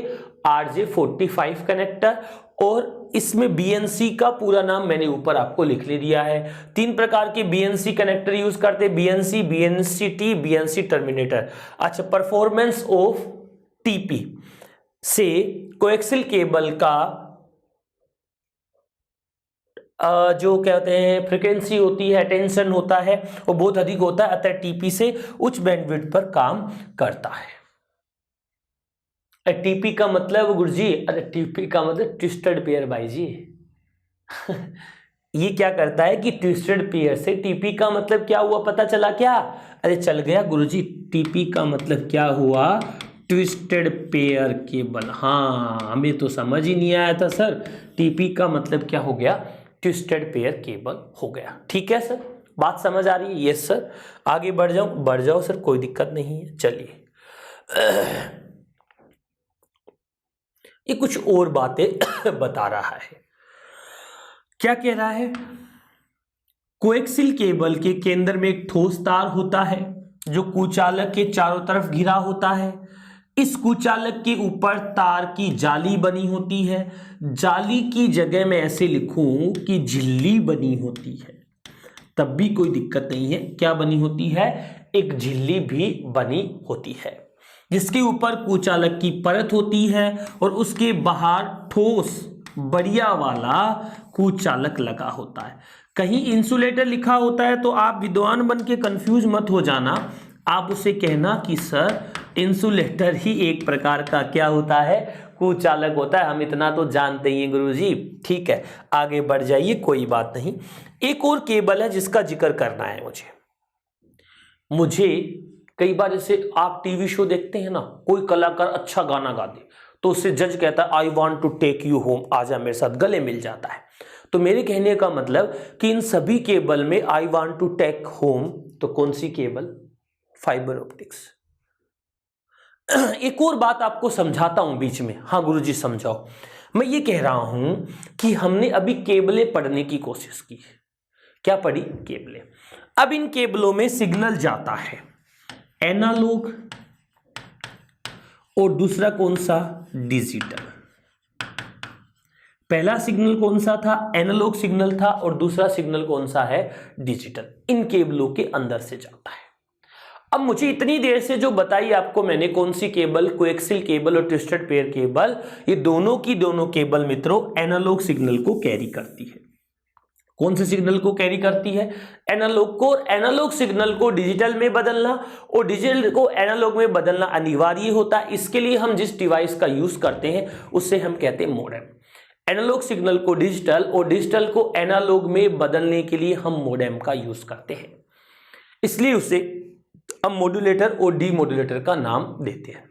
RJ45 कनेक्टर। और इसमें बीएनसी का पूरा नाम मैंने ऊपर आपको लिख ले दिया है। 3 प्रकार के बीएनसी कनेक्टर यूज करते, बीएनसी, बीएनसीटी, बीएनसी टर्मिनेटर। अच्छा, परफॉर्मेंस ऑफ टीपी से कोएक्सियल केबल का जो कहते हैं फ्रीक्वेंसी होती है, टेंशन होता है, वो बहुत अधिक होता है, अतः टीपी से उच्च बैंडविड्थ पर काम करता है। टीपी का मतलब गुरुजी, अरे टीपी का मतलब ट्विस्टेड पेयर भाई जी। ये क्या करता है कि ट्विस्टेड पेयर से, टीपी का मतलब क्या हुआ पता चला क्या? अरे चल गया गुरुजी, टीपी का मतलब क्या हुआ, ट्विस्टेड पेयर केबल। हाँ, हमें तो समझ ही नहीं आया था सर, टीपी का मतलब क्या हो गया, ट्विस्टेड पेयर केबल हो गया। ठीक है सर, बात समझ आ रही है? Yes sir. आगे बढ़ जाओ सर, कोई दिक्कत नहीं है। चलिए ये कुछ और बातें बता रहा है। क्या कह रहा है, कोएक्सियल केबल के केंद्र में एक ठोस तार होता है जो कुचालक के चारों तरफ घिरा होता है। इस कुचालक के ऊपर तार की जाली बनी होती है। जाली की जगह मैं ऐसे लिखूं कि झिल्ली बनी होती है, तब भी कोई दिक्कत नहीं है। क्या बनी होती है? एक झिल्ली भी बनी होती है, जिसके ऊपर कुचालक की परत होती है और उसके बाहर ठोस बढ़िया वाला कुचालक लगा होता है। कहीं इंसुलेटर लिखा होता है तो आप विद्वान बन के कंफ्यूज मत हो जाना, आप उसे कहना कि सर इंसुलेटर ही एक प्रकार का क्या होता है, कुचालक होता है। हम इतना तो जानते ही हैं गुरुजी। ठीक है, आगे बढ़ जाइए, कोई बात नहीं। एक और केबल है जिसका जिक्र करना है मुझे कई बार जैसे आप टीवी शो देखते हैं ना, कोई कलाकार अच्छा गाना गा दे तो उससे जज कहता है I want to take you home, आजा मेरे साथ, गले मिल जाता है। तो मेरे कहने का मतलब कि इन सभी केबल में I want to take home, तो कौन सी केबल? Fibre optics. एक और बात आपको समझाता हूं बीच में। हाँ गुरुजी समझाओ। मैं ये कह रहा हूं कि हमने अभी केबलें पढ़ने की कोशिश की। क्या पढ़ी? केबलें। अब इन केबलों में सिग्नल जाता है, एनालॉग और दूसरा कौन सा? डिजिटल। पहला सिग्नल कौन सा था? एनालॉग सिग्नल था, और दूसरा सिग्नल कौन सा है? डिजिटल। इन केबलों के अंदर से जाता है। अब मुझे इतनी देर से जो बताई आपको मैंने, कौन सी केबल, कोएक्सियल केबल और ट्विस्टेड पेयर केबल, ये दोनों की दोनों केबल मित्रों एनालॉग सिग्नल को कैरी करती है। कौन से सिग्नल को कैरी करती है? एनालॉग को। एनालॉग सिग्नल को डिजिटल में बदलना और डिजिटल को एनालॉग में बदलना अनिवार्य होता है। इसके लिए हम जिस डिवाइस का यूज करते हैं उससे हम कहते हैं मॉडेम। एनालॉग सिग्नल को डिजिटल और डिजिटल को एनालॉग में बदलने के लिए हम मॉडेम का यूज करते हैं, इसलिए उसे हम मॉड्यूलेटर और डीमॉड्यूलेटर का नाम देते हैं।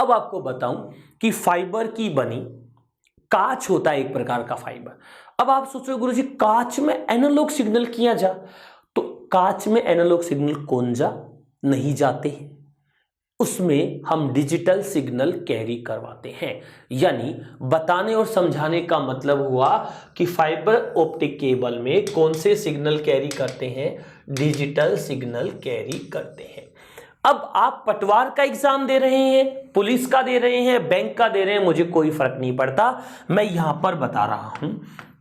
अब आपको बताऊं कि फाइबर की बनी कांच होता है एक प्रकार का फाइबर। अब आप सोचो गुरुजी कांच में एनालॉग सिग्नल किया जा, तो कांच में एनालॉग सिग्नल कौन जा नहीं जाते हैं, उसमें हम डिजिटल सिग्नल कैरी करवाते हैं। यानी बताने और समझाने का मतलब हुआ कि फाइबर ऑप्टिक केबल में कौन से सिग्नल कैरी करते हैं, डिजिटल सिग्नल कैरी करते हैं। अब आप पटवार का एग्जाम दे रहे हैं, पुलिस का दे रहे हैं, बैंक का दे रहे हैं, मुझे कोई फर्क नहीं पड़ता, मैं यहां पर बता रहा हूं।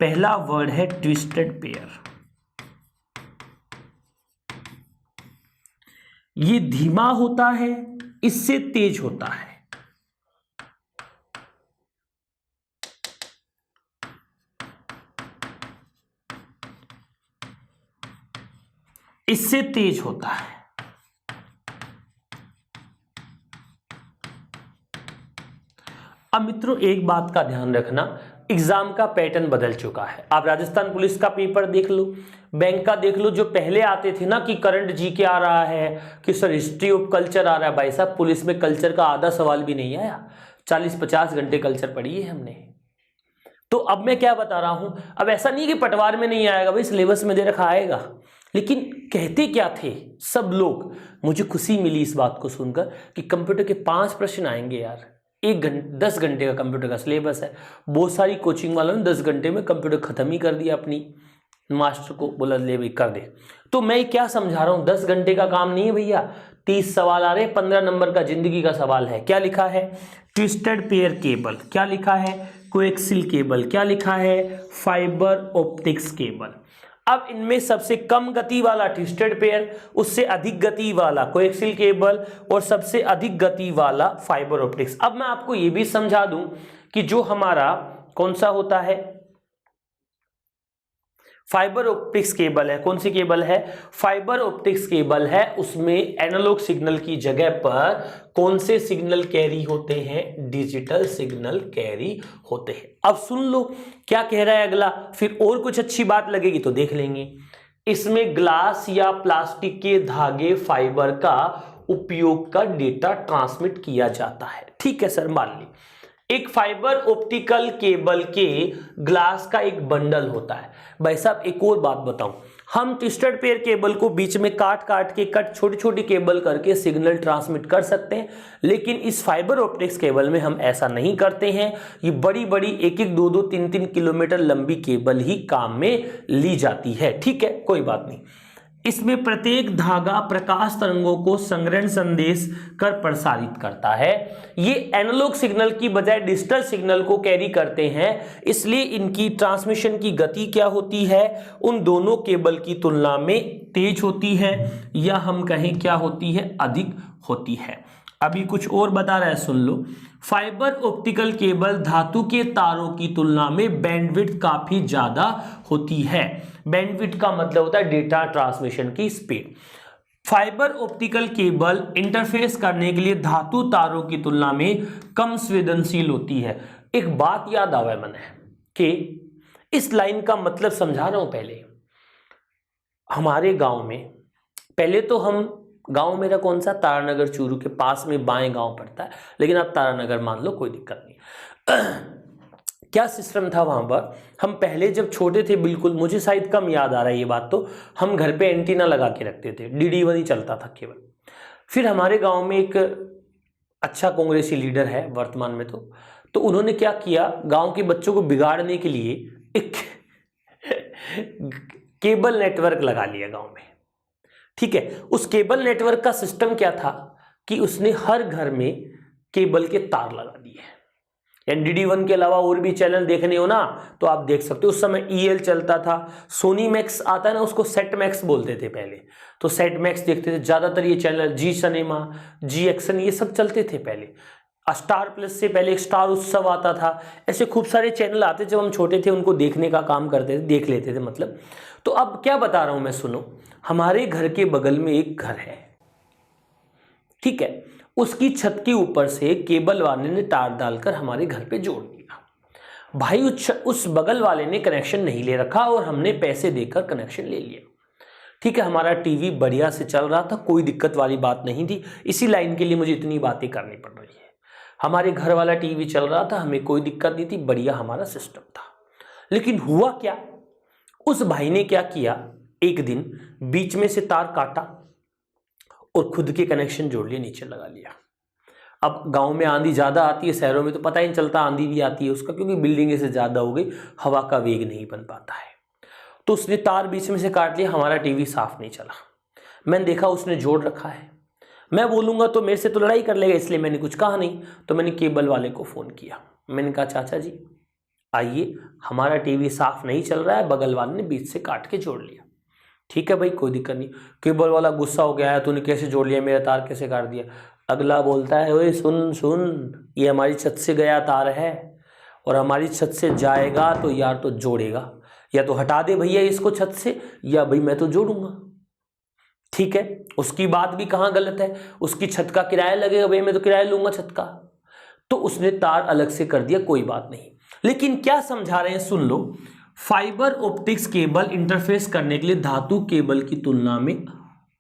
पहला वर्ड है ट्विस्टेड पेयर। ये धीमा होता है, इससे तेज होता है। इससे तेज होता है। अब मित्रों एक बात का ध्यान रखना, एग्जाम का पैटर्न बदल चुका है। आप राजस्थान पुलिस का पेपर देख लो, बैंक का देख लो, जो पहले आते थे ना कि करंट जीके आ रहा है, कि सर हिस्ट्री ऑफ कल्चर आ रहा है, भाई साहब पुलिस में कल्चर का आधा सवाल भी नहीं आया, 40-50 घंटे कल्चर पढ़ी है हमने। तो अब मैं क्या बता रहा हूं, अब ऐसा नहीं कि पटवार में नहीं आएगा, भाई सिलेबस में दे रखा आएगा, लेकिन कहते क्या थे सब लोग। मुझे खुशी मिली इस बात को सुनकर कि कंप्यूटर के 5 प्रश्न आएंगे यार, 10 घंटे का कंप्यूटर का सिलेबस है। बहुत सारी कोचिंग वालों ने 10 घंटे में कंप्यूटर खत्म ही कर दिया, अपनी मास्टर को बोला ले भाई कर दे। तो मैं क्या समझा रहा हूं, 10 घंटे का काम नहीं है भैया, 30 सवाल आ रहे, 15 नंबर का जिंदगी का सवाल है। क्या लिखा है, ट्विस्टेड पेयर केबल, क्या लिखा है, कोएक्सियल केबल, क्या लिखा है, फाइबर ऑप्टिक्स केबल। अब इनमें सबसे कम गति वाला ट्विस्टेड पेयर, उससे अधिक गति वाला कोएक्सियल केबल, और सबसे अधिक गति वाला फाइबर ऑप्टिक्स। अब मैं आपको यह भी समझा दूं कि जो हमारा कौन सा होता है, फाइबर ऑप्टिक्स केबल है, कौन सी केबल है, फाइबर ऑप्टिक्स केबल है, उसमें एनालॉग सिग्नल की जगह पर कौन से सिग्नल कैरी होते हैं, डिजिटल सिग्नल कैरी होते हैं। अब सुन लो क्या कह रहा है अगला, फिर और कुछ अच्छी बात लगेगी तो देख लेंगे। इसमें ग्लास या प्लास्टिक के धागे फाइबर का उपयोग कर डेटा ट्रांसमिट किया जाता है। ठीक है सर, मान ली एक फाइबर ऑप्टिकल केबल के ग्लास का एक बंडल होता है। भाई साहब एक और बात बताऊं, हम ट्विस्टेड पेयर केबल को बीच में काट के छोटी छोटी केबल करके सिग्नल ट्रांसमिट कर सकते हैं, लेकिन इस फाइबर ऑप्टिक्स केबल में हम ऐसा नहीं करते हैं। ये बड़ी बड़ी 1-1, 2-2, 3-3 किलोमीटर लंबी केबल ही काम में ली जाती है। ठीक है, कोई बात नहीं। इसमें प्रत्येक धागा प्रकाश तरंगों को संग्रहण संदेश कर प्रसारित करता है। ये एनालॉग सिग्नल की बजाय डिजिटल सिग्नल को कैरी करते हैं, इसलिए इनकी ट्रांसमिशन की गति क्या होती है, उन दोनों केबल की तुलना में तेज होती है, या हम कहें क्या होती है, अधिक होती है। अभी कुछ और बता रहा है, सुन लो। फाइबर ऑप्टिकल केबल धातु के तारों की तुलना में बैंडविड्थ काफी ज्यादा होती है। बैंडविड्थ का मतलब होता है डेटा ट्रांसमिशन की speed. Fibre optical cable interface करने के लिए धातु तारों की तुलना में कम संवेदनशील होती है। एक बात याद आवे मन है कि इस लाइन का मतलब समझा रहा हूं। पहले हमारे गांव में, पहले तो हम गांव मेरा कौन सा, तारानगर चूरू के पास में बाएं गांव पड़ता है, लेकिन आप तारानगर मान लो, कोई दिक्कत नहीं। क्या सिस्टम था वहां पर, हम पहले जब छोटे थे, बिल्कुल मुझे शायद कम याद आ रहा है ये बात, तो हम घर पे एंटीना लगा के रखते थे, DD1 ही चलता था केवल। फिर हमारे गांव में एक अच्छा कांग्रेसी लीडर है वर्तमान में, तो उन्होंने क्या किया, गांव के बच्चों को बिगाड़ने के लिए एक केबल नेटवर्क लगा लिया गांव में। ठीक है, उस केबल नेटवर्क का सिस्टम क्या था कि उसने हर घर में केबल के तार लगा दिए। DD1 के अलावा और भी चैनल देखने हो ना तो आप देख सकते हो। उस समय EL चलता था, सोनी मैक्स आता है ना, उसको सेट मैक्स बोलते थे पहले, तो सेट मैक्स देखते थे ज्यादातर। ये चैनल जी सिनेमा, जी एक्शन, ये सब चलते थे पहले। स्टार प्लस से पहले स्टार उत्सव आता था। ऐसे खूब सारे चैनल आते जब हम छोटे थे, उनको देखने का काम करते थे, देख लेते थे मतलब। तो अब क्या बता रहा हूं मैं, सुनो। हमारे घर के बगल में एक घर है, ठीक है, उसकी छत के ऊपर से केबल वाले ने तार डालकर हमारे घर पे जोड़ दिया। भाई उस बगल वाले ने कनेक्शन नहीं ले रखा और हमने पैसे देकर कनेक्शन ले लिया। ठीक है, हमारा टीवी बढ़िया से चल रहा था, कोई दिक्कत वाली बात नहीं थी। इसी लाइन के लिए मुझे इतनी बातें करनी पड़ रही है। हमारे घर वाला टीवी चल रहा था, हमें कोई दिक्कत नहीं थी, बढ़िया हमारा सिस्टम था। लेकिन हुआ क्या, उस भाई ने क्या किया, एक दिन बीच में से तार काटा और खुद के कनेक्शन जोड़ लिए, नीचे लगा लिया। अब गांव में आंधी ज़्यादा आती है, शहरों में तो पता ही नहीं चलता आंधी भी आती है उसका, क्योंकि बिल्डिंगें से ज़्यादा हो गई, हवा का वेग नहीं बन पाता है। तो उसने तार बीच में से काट लिया, हमारा टीवी साफ नहीं चला। मैंने देखा उसने जोड़ रखा है, मैं बोलूँगा तो मेरे से तो लड़ाई कर लेगा, इसलिए मैंने कुछ कहा नहीं। तो मैंने केबल वाले को फ़ोन किया, मैंने कहा चाचा जी आइए, हमारा टीवी साफ नहीं चल रहा है, बगल वाले ने बीच से काट के जोड़ लिया। ठीक है भाई, कोई दिक्कत नहीं। केबल वाला गुस्सा हो गया है, तूने कैसे जोड़ लिया, मेरा तार कैसे काट दिया। अगला बोलता है, ओए सुन सुन, ये हमारी छत से गया तार है और हमारी छत से जाएगा तो यार तो जोड़ेगा, या तो हटा दे भैया इसको छत से, या भाई मैं तो जोड़ूंगा। ठीक है, उसकी बात भी कहाँ गलत है, उसकी छत का किराया लगेगा, भाई मैं तो किराया लूंगा छत का। तो उसने तार अलग से कर दिया, कोई बात नहीं। लेकिन क्या समझा रहे हैं सुन लो, फाइबर ऑप्टिक्स केबल इंटरफेस करने के लिए धातु केबल की तुलना में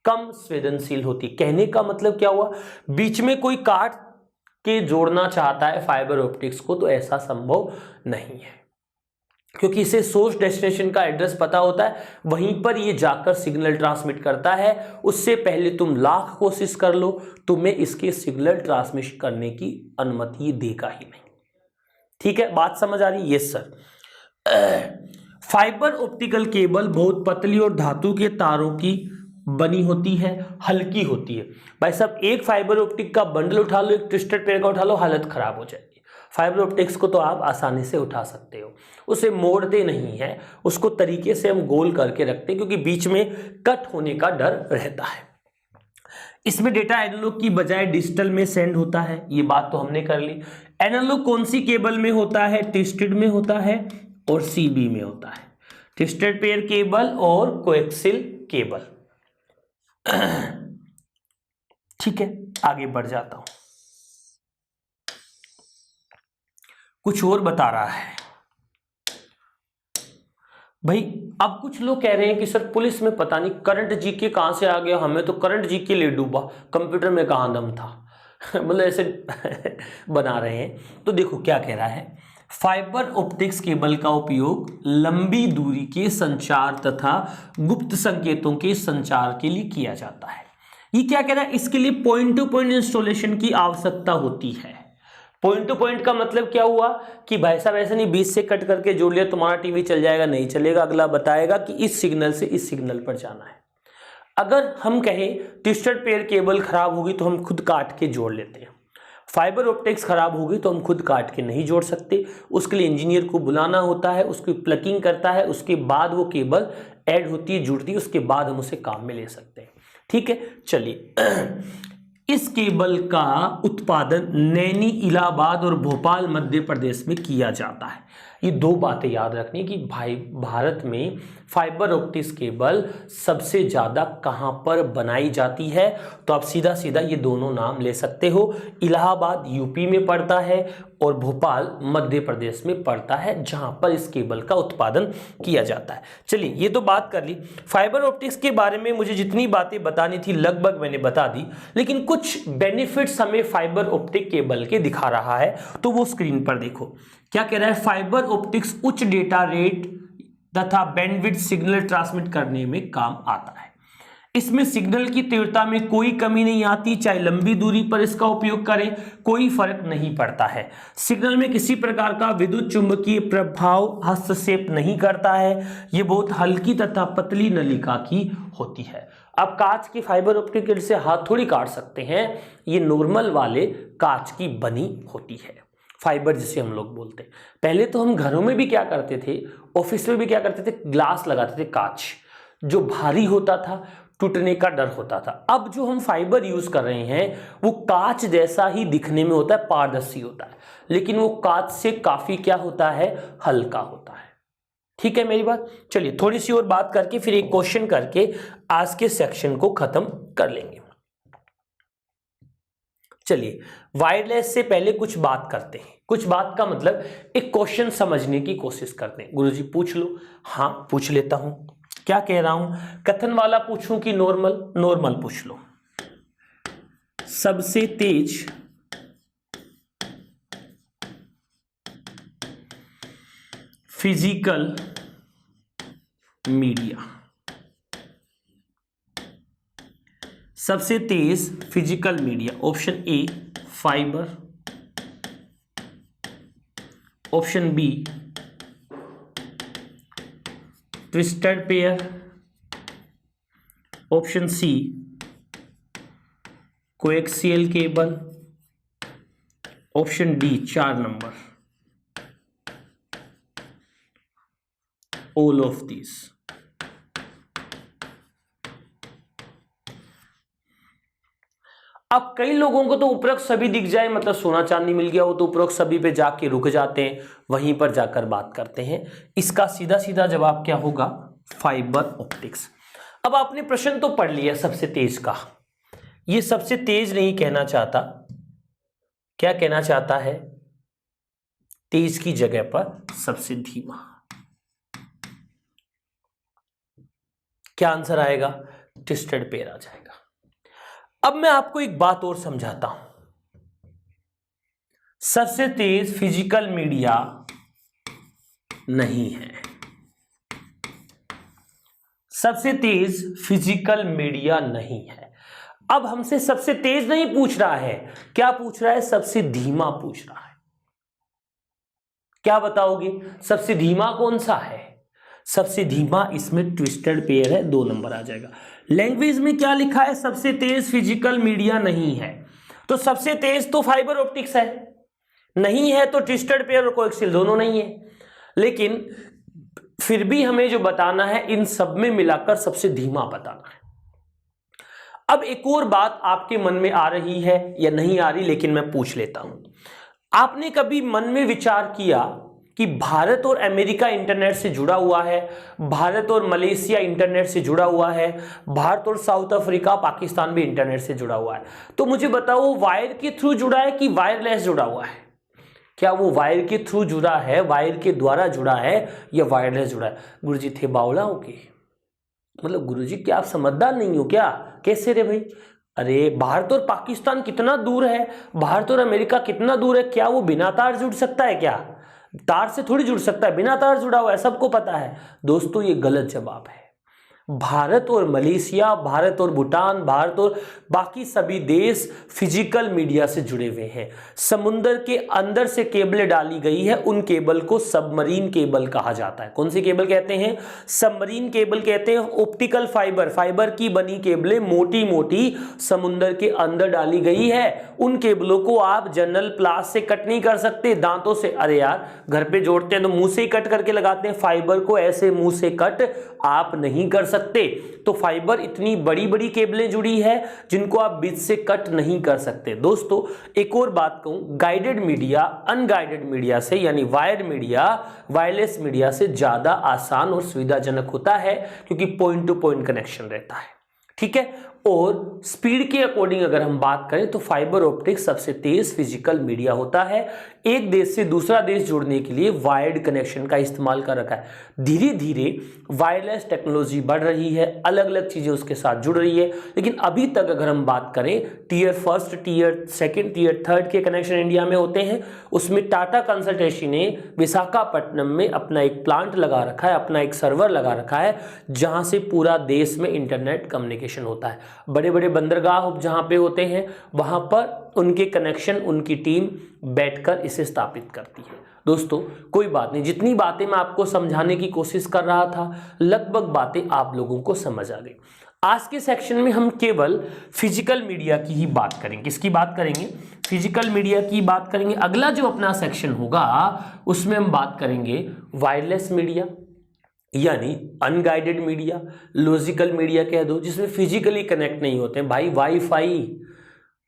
कम संवेदनशील होती है। कहने का मतलब क्या हुआ, बीच में कोई काट के जोड़ना चाहता है फाइबर ऑप्टिक्स को तो ऐसा संभव नहीं है, क्योंकि इसे सोर्स डेस्टिनेशन का एड्रेस पता होता है, वहीं पर ये जाकर सिग्नल ट्रांसमिट करता है। उससे पहले तुम लाख कोशिश कर लो, तुम्हें इसके सिग्नल ट्रांसमिट करने की अनुमति देगा ही नहीं। ठीक है, बात समझ आ रही? Yes sir. Fibre optical cable बहुत पतली और धातु के तारों की बनी होती है, हल्की होती है। भाई साहब, एक फाइबर ऑप्टिक का बंडल उठा लो, एक ट्विस्टेड पेयर का उठा लो, हालत खराब हो जाएगी। फाइबर ऑप्टिक्स को तो आप आसानी से उठा सकते हो, उसे मोड़ते नहीं है, उसको तरीके से हम गोल करके रखते हैं, क्योंकि बीच में कट होने का डर रहता है। इसमें डेटा एनालॉग की बजाय डिजिटल में सेंड होता है, ये बात तो हमने कर ली। एनालॉग कौन सी केबल में होता है? ट्विस्टेड में होता है और सीबी में होता है, ट्विस्टेड पेयर केबल और कोएक्सियल केबल। ठीक है, आगे बढ़ जाता हूं, कुछ और बता रहा है भाई। अब कुछ लोग कह रहे हैं कि सर पुलिस में पता नहीं करंट जीके कहां से आ गया, हमें तो करंट जीके ले डूबा, कंप्यूटर में कहां दम था। मतलब ऐसे बना रहे हैं। तो देखो क्या कह रहा है, फाइबर ऑप्टिक्स केबल का उपयोग लंबी दूरी के संचार तथा गुप्त संकेतों के संचार के लिए किया जाता है। ये क्या कह रहा है, इसके लिए पॉइंट टू पॉइंट इंस्टॉलेशन की आवश्यकता होती है। पॉइंट टू पॉइंट का मतलब क्या हुआ कि भाई साहब ऐसे नहीं बीच से कट करके जोड़ लिया तुम्हारा टीवी चल जाएगा, नहीं चलेगा। अगला बताएगा कि इस सिग्नल से इस सिग्नल पर जाना है। अगर हम कहें ट्विस्टेड पेयर केबल खराब होगी तो हम खुद काट के जोड़ लेते हैं, फाइबर ऑप्टिक्स खराब होगी तो हम खुद काट के नहीं जोड़ सकते, उसके लिए इंजीनियर को बुलाना होता है, उसकी प्लगिंग करता है, उसके बाद वो केबल ऐड होती है, जुड़ती है, उसके बाद हम उसे काम में ले सकते हैं। ठीक है, चलिए। इस केबल का उत्पादन नैनी, इलाहाबाद और भोपाल मध्य प्रदेश में किया जाता है। ये दो बातें याद रखनी कि भाई भारत में फाइबर ऑप्टिक्स केबल सबसे ज़्यादा कहाँ पर बनाई जाती है, तो आप सीधा सीधा ये दोनों नाम ले सकते हो। इलाहाबाद यूपी में पड़ता है और भोपाल मध्य प्रदेश में पड़ता है, जहाँ पर इस केबल का उत्पादन किया जाता है। चलिए, ये तो बात कर ली। फाइबर ऑप्टिक्स के बारे में मुझे जितनी बातें बतानी थी लगभग मैंने बता दी, लेकिन कुछ बेनिफिट्स हमें फाइबर ऑप्टिक केबल के दिखा रहा है, तो वो स्क्रीन पर देखो क्या कह रहा है। फाइबर ऑप्टिक्स उच्च डेटा रेट तथा बैंडविड्थ सिग्नल ट्रांसमिट करने में काम आता है। इसमें सिग्नल की तीव्रता में कोई कमी नहीं आती, चाहे लंबी दूरी पर इसका उपयोग करें कोई फर्क नहीं पड़ता है। सिग्नल में किसी प्रकार का विद्युत चुंबकीय प्रभाव हस्तक्षेप नहीं करता है। यह बहुत हल्की तथा पतली नलिका की होती है। आप कांच की फाइबर ऑप्टिक से हाथ थोड़ी काट सकते हैं, ये नॉर्मल वाले कांच की बनी होती है, फाइबर जिसे हम लोग बोलते हैं। पहले तो हम घरों में भी क्या करते थे, ऑफिस में भी क्या करते थे, ग्लास लगाते थे कांच, जो भारी होता था, टूटने का डर होता था। अब जो हम फाइबर यूज कर रहे हैं वो कांच जैसा ही दिखने में होता है, पारदर्शी होता है, लेकिन वो कांच से काफी क्या होता है, हल्का होता है। ठीक है मेरी बात। चलिए थोड़ी सी और बात करके फिर एक क्वेश्चन करके आज के सेक्शन को खत्म कर लेंगे। चलिए, वायरलेस से पहले कुछ बात करते हैं। कुछ बात का मतलब एक क्वेश्चन समझने की कोशिश करते हैं। गुरुजी पूछ लो। हाँ पूछ लेता हूं। क्या कह रहा हूं, कथन वाला पूछूं कि नॉर्मल? नॉर्मल पूछ लो। सबसे तेज फिजिकल मीडिया। सबसे तेज physical media, option A fibre, option B twisted pair, option C coaxial cable, option D 4 number, all of this. अब कई लोगों को तो उपरोक्त सभी दिख जाए, मतलब सोना चांदी मिल गया हो तो उपरोक्त सभी पे जाके रुक जाते हैं, वहीं पर जाकर बात करते हैं। इसका सीधा सीधा जवाब क्या होगा? Fibre optics. अब आपने प्रश्न तो पढ़ लिया सबसे तेज का, ये सबसे तेज नहीं कहना चाहता, क्या कहना चाहता है? तेज की जगह पर सबसे धीमा। क्या आंसर आएगा? ट्विस्टेड पेयर आ जाएगा। अब मैं आपको एक बात और समझाता हूं। सबसे तेज फिजिकल मीडिया नहीं है, सबसे तेज फिजिकल मीडिया नहीं है। अब हमसे सबसे तेज नहीं पूछ रहा है, क्या पूछ रहा है? सबसे धीमा पूछ रहा है। क्या बताओगे सबसे धीमा कौन सा है? सबसे धीमा इसमें ट्विस्टेड पेयर है, 2 नंबर आ जाएगा। लैंग्वेज में क्या लिखा है? सबसे तेज फिजिकल मीडिया नहीं है, तो सबसे तेज तो फाइबर ऑप्टिक्स है, नहीं है तो ट्विस्टेड पेयर और कोएक्सियल दोनों नहीं है। लेकिन फिर भी हमें जो बताना है, इन सब में मिलाकर सबसे धीमा बताना है। अब एक और बात आपके मन में आ रही है या नहीं आ रही, लेकिन मैं पूछ लेता हूं। आपने कभी मन में विचार किया कि भारत और अमेरिका इंटरनेट से जुड़ा हुआ है, भारत और मलेशिया इंटरनेट से जुड़ा हुआ है, भारत और साउथ अफ्रीका पाकिस्तान भी इंटरनेट से जुड़ा हुआ है, तो मुझे बताओ वो वायर के थ्रू जुड़ा है कि वायरलेस जुड़ा हुआ है? क्या वो वायर के थ्रू जुड़ा है, वायर के द्वारा जुड़ा है, या वायरलेस जुड़ा है? गुरुजी थे बावला हो के, मतलब गुरुजी क्या आप समझदार नहीं हो क्या? कैसे रे भाई? अरे भारत और पाकिस्तान कितना दूर है, भारत और अमेरिका कितना दूर है, क्या वो बिना तार जुड़ सकता है? क्या तार से थोड़ी जुड़ सकता है, बिना तार जुड़ा हुआ है, सबको पता है। दोस्तों ये गलत जवाब है। भारत और मलेशिया, भारत और भूटान, भारत और बाकी सभी देश फिजिकल मीडिया से जुड़े हुए हैं। समुद्र के अंदर से केबलें डाली गई है, उन केबल को सबमरीन केबल कहा जाता है। कौन सी केबल कहते हैं? सबमरीन केबल कहते हैं। ऑप्टिकल फाइबर, फाइबर की बनी केबलें मोटी मोटी समुद्र के अंदर डाली गई है। उन केबलों को आप जनरल प्लास से कट नहीं कर सकते, दांतों से। अरे यार घर पे जोड़ते हैं तो मुंह से ही कट करके लगाते हैं, फाइबर को ऐसे मुंह से कट आप नहीं कर सकते। तो फाइबर इतनी बड़ी बड़ी केबलें जुड़ी है जिनको आप बीच से कट नहीं कर सकते। दोस्तों एक और बात कहूं, गाइडेड मीडिया अनगाइडेड मीडिया से, यानी वायर्ड मीडिया वायरलेस मीडिया से ज्यादा आसान और सुविधाजनक होता है, क्योंकि पॉइंट टू पॉइंट कनेक्शन रहता है। ठीक है। और स्पीड के अकॉर्डिंग अगर हम बात करें तो फाइबर ऑप्टिक्स सबसे तेज फिजिकल मीडिया होता है। एक देश से दूसरा देश जोड़ने के लिए वायर्ड कनेक्शन का इस्तेमाल कर रखा है। धीरे धीरे वायरलेस टेक्नोलॉजी बढ़ रही है, अलग अलग चीजें उसके साथ जुड़ रही है, लेकिन अभी तक अगर हम बात करें tier first, tier second, tier third के कनेक्शन इंडिया में होते हैं। उसमें टाटा कंसल्टेंसी ने विशाखापट्टनम में अपना एक प्लांट लगा रखा है, अपना एक सर्वर लगा रखा है, जहां से पूरा देश में इंटरनेट कम्युनिकेशन होता है। बड़े बड़े बंदरगाह जहां पे होते हैं वहां पर उनके कनेक्शन, उनकी टीम बैठकर इसे स्थापित करती है। दोस्तों कोई बात नहीं, जितनी बातें मैं आपको समझाने की कोशिश कर रहा था लगभग बातें आप लोगों को समझ आ गई। आज के सेक्शन में हम केवल फिजिकल मीडिया की ही बात करेंगे। किसकी बात करेंगे? फिजिकल मीडिया की बात करेंगे। अगला जो अपना सेक्शन होगा उसमें हम बात करेंगे वायरलेस मीडिया, यानी अनगाइडेड मीडिया, लॉजिकल मीडिया कह दो, जिसमें फिजिकली कनेक्ट नहीं होते हैं। भाई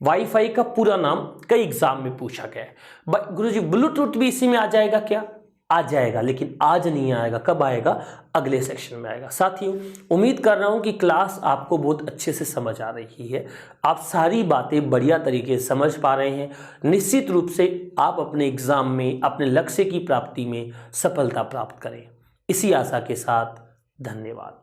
वाईफाई का पूरा नाम कई एग्जाम में पूछा गया है। गुरुजी ब्लूटूथ भी इसी में आ जाएगा क्या? आ जाएगा, लेकिन आज नहीं आएगा। कब आएगा? अगले सेक्शन में आएगा। साथियों उम्मीद कर रहा हूं कि क्लास आपको बहुत अच्छे से समझ आ रही है, आप सारी बातें बढ़िया तरीके से समझ पा रहे हैं। निश्चित रूप से आप अपने एग्जाम में अपने लक्ष्य की प्राप्ति में सफलता प्राप्त करें। इसी आशा के साथ धन्यवाद।